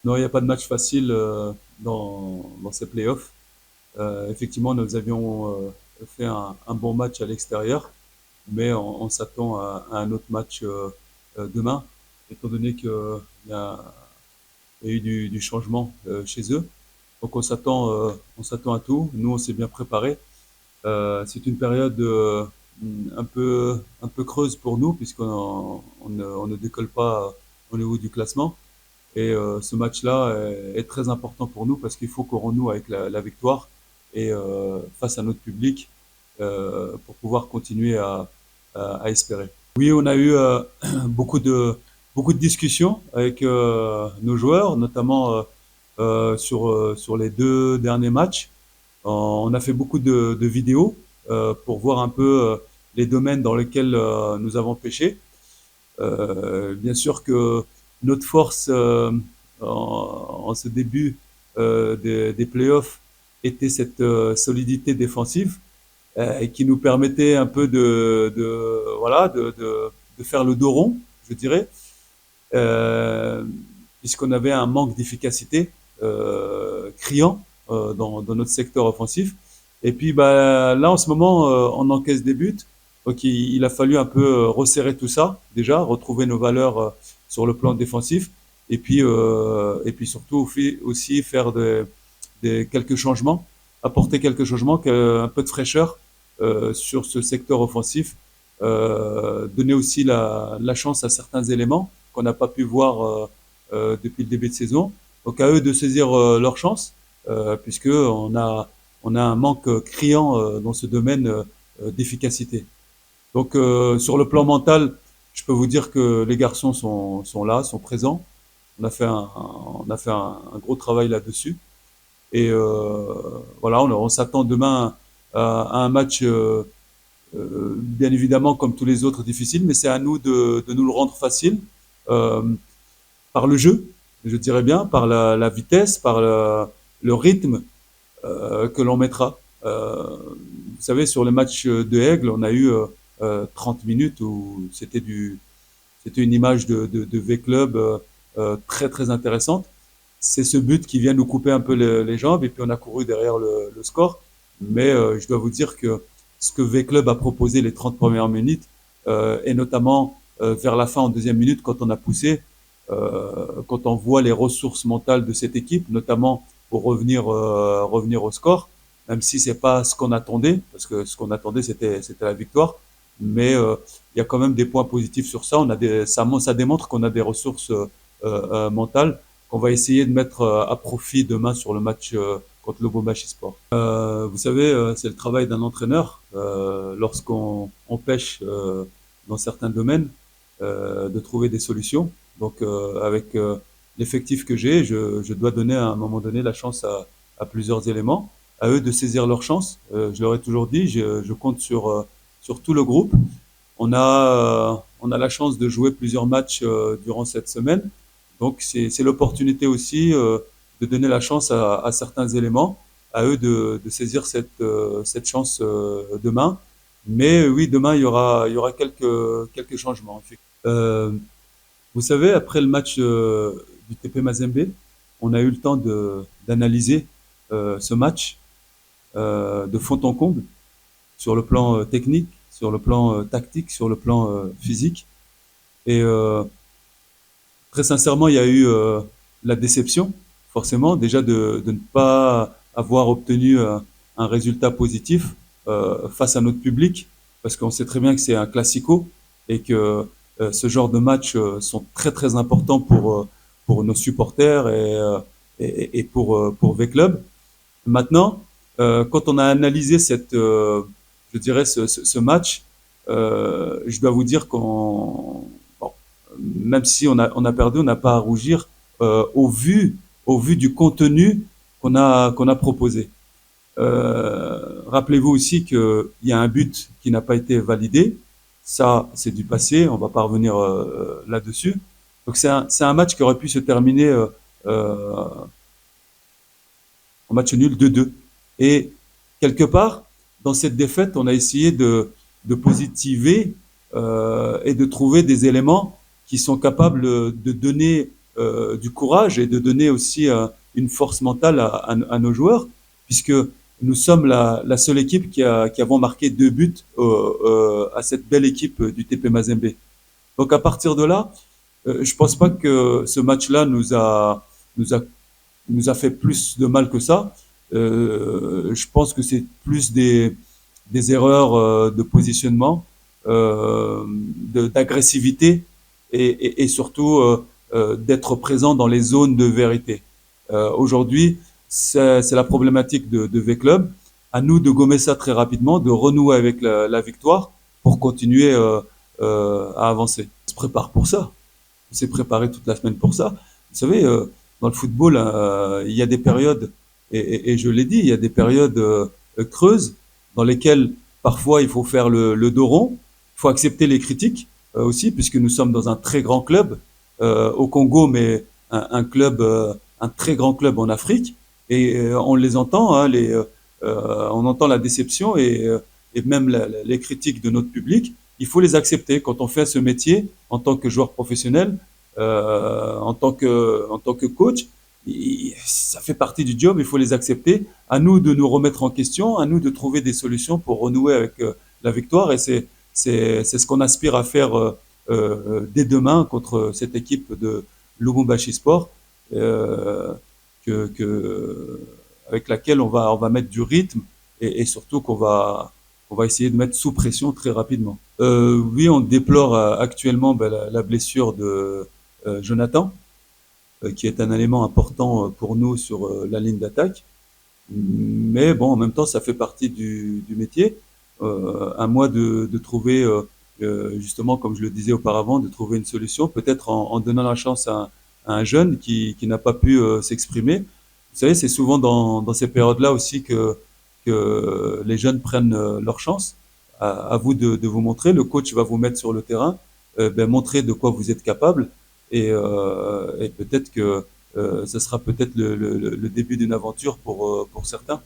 Non, il n'y a pas de match facile dans ces playoffs. Effectivement, nous avions fait un bon match à l'extérieur, mais on s'attend à un autre match demain, étant donné qu'il y a eu du changement chez eux. Donc on s'attend à tout. Nous, on s'est bien préparé. C'est une période un peu creuse pour nous, puisqu'on ne décolle pas au niveau du classement. Et ce match-là est très important pour nous parce qu'il faut qu'on renoue avec la victoire et face à notre public pour pouvoir continuer à espérer. Oui, on a eu beaucoup de, beaucoup de discussions avec nos joueurs, notamment sur les 2 derniers matchs. On a fait beaucoup de vidéos pour voir un peu les domaines dans lesquels nous avons pêché. Bien sûr que notre force en ce début des playoffs était cette solidité défensive et qui nous permettait un peu voilà, de faire le dos rond, je dirais, euh, puisqu'on avait un manque d'efficacité criant dans notre secteur offensif. Et puis bah, là, en ce moment, on encaisse des buts. Donc il a fallu un peu resserrer tout ça, déjà, retrouver nos valeurs sur le plan défensif. Et puis surtout aussi faire quelques changements, apporter quelques changements, un peu de fraîcheur sur ce secteur offensif, donner aussi la chance à certains éléments qu'on n'a pas pu voir depuis le début de saison. Donc à eux de saisir leur chance, puisque on a un manque criant dans ce domaine d'efficacité. Donc sur le plan mental, je peux vous dire que les garçons sont là, sont présents. On a fait un gros travail là-dessus. Et voilà, on s'attend demain à un match, bien évidemment, comme tous les autres, difficile, mais c'est à nous de nous le rendre facile par le jeu, je dirais bien, par la vitesse, par le rythme que l'on mettra. Vous savez, sur le match de Aigle, on a eu 30 minutes où c'était une image de V-Club très très intéressante. C'est ce but qui vient nous couper un peu les jambes et puis on a couru derrière le score. Mais je dois vous dire que ce que V-Club a proposé les 30 premières minutes, et notamment vers la fin en deuxième minute quand on a poussé, quand on voit les ressources mentales de cette équipe, notamment pour revenir au score, même si c'est pas ce qu'on attendait, parce que ce qu'on attendait c'était la victoire, mais il y a quand même des points positifs sur ça. Ça démontre qu'on a des ressources mentales qu'on va essayer de mettre à profit demain sur le match contre Lobomachi Sport. Vous savez, c'est le travail d'un entraîneur lorsqu'on pêche dans certains domaines de trouver des solutions. Donc, avec l'effectif que j'ai, je dois donner à un moment donné la chance à plusieurs éléments, à eux de saisir leur chance. Je leur ai toujours dit, je compte sur tout le groupe. On a la chance de jouer plusieurs matchs durant cette semaine. Donc, c'est l'opportunité aussi de donner la chance à certains éléments, à eux de saisir cette chance demain. Mais oui, demain, il y aura quelques changements. Euh, vous savez, après le match du TP Mazembe, on a eu le temps d'analyser ce match de fond en comble sur le plan technique, sur le plan tactique, sur le plan physique. Et très sincèrement, il y a eu la déception, forcément, déjà de ne pas avoir obtenu un résultat positif face à notre public, parce qu'on sait très bien que c'est un classico et que ce genre de matchs sont très très importants pour nos supporters et pour V-Club. Maintenant, quand on a analysé je dirais ce match, je dois vous dire bon, même si on a perdu, on n'a pas à rougir au vu du contenu qu'on a proposé. Rappelez-vous aussi qu'il y a un but qui n'a pas été validé. Ça, c'est du passé. On va pas revenir là-dessus. Donc c'est un match qui aurait pu se terminer euh, en match nul 2-2. Et quelque part, dans cette défaite, on a essayé de positiver et de trouver des éléments qui sont capables de donner du courage et de donner aussi une force mentale à nos joueurs, puisque nous sommes la seule équipe qui avons marqué 2 buts à cette belle équipe du TP Mazembe. Donc à partir de là, je pense pas que ce match-là nous a, nous a fait plus de mal que ça. Je pense que c'est plus des erreurs de positionnement, d'agressivité et surtout d'être présent dans les zones de vérité. Aujourd'hui, c'est la problématique de V-Club. À nous de gommer ça très rapidement, de renouer avec la victoire pour continuer à avancer. On se prépare pour ça. On s'est préparé toute la semaine pour ça. Vous savez, dans le football, il y a des périodes, et je l'ai dit, il y a des périodes creuses dans lesquelles parfois il faut faire le dos rond, il faut accepter les critiques aussi, puisque nous sommes dans un très grand club au Congo, mais un club, un très grand club en Afrique, et on les entend, hein, on entend la déception et même les critiques de notre public. Il faut les accepter quand on fait ce métier en tant que joueur professionnel, en tant que coach. Ça fait partie du job, il faut les accepter. À nous de nous remettre en question, à nous de trouver des solutions pour renouer avec la victoire. Et c'est ce qu'on aspire à faire dès demain contre cette équipe de Lubumbashi Sport, euh, avec laquelle on va mettre du rythme et surtout qu'on va essayer de mettre sous pression très rapidement. Oui, on déplore actuellement la blessure de Jonathan, qui est un élément important pour nous sur la ligne d'attaque. Mais bon, en même temps, ça fait partie du métier. À moi de trouver, justement, comme je le disais auparavant, de trouver une solution, peut-être en donnant la chance à un jeune qui n'a pas pu s'exprimer. Vous savez, c'est souvent dans ces périodes-là aussi que les jeunes prennent leur chance. À vous de vous montrer. Le coach va vous mettre sur le terrain, montrer de quoi vous êtes capable et peut-être que ce sera peut-être le début d'une aventure pour certains.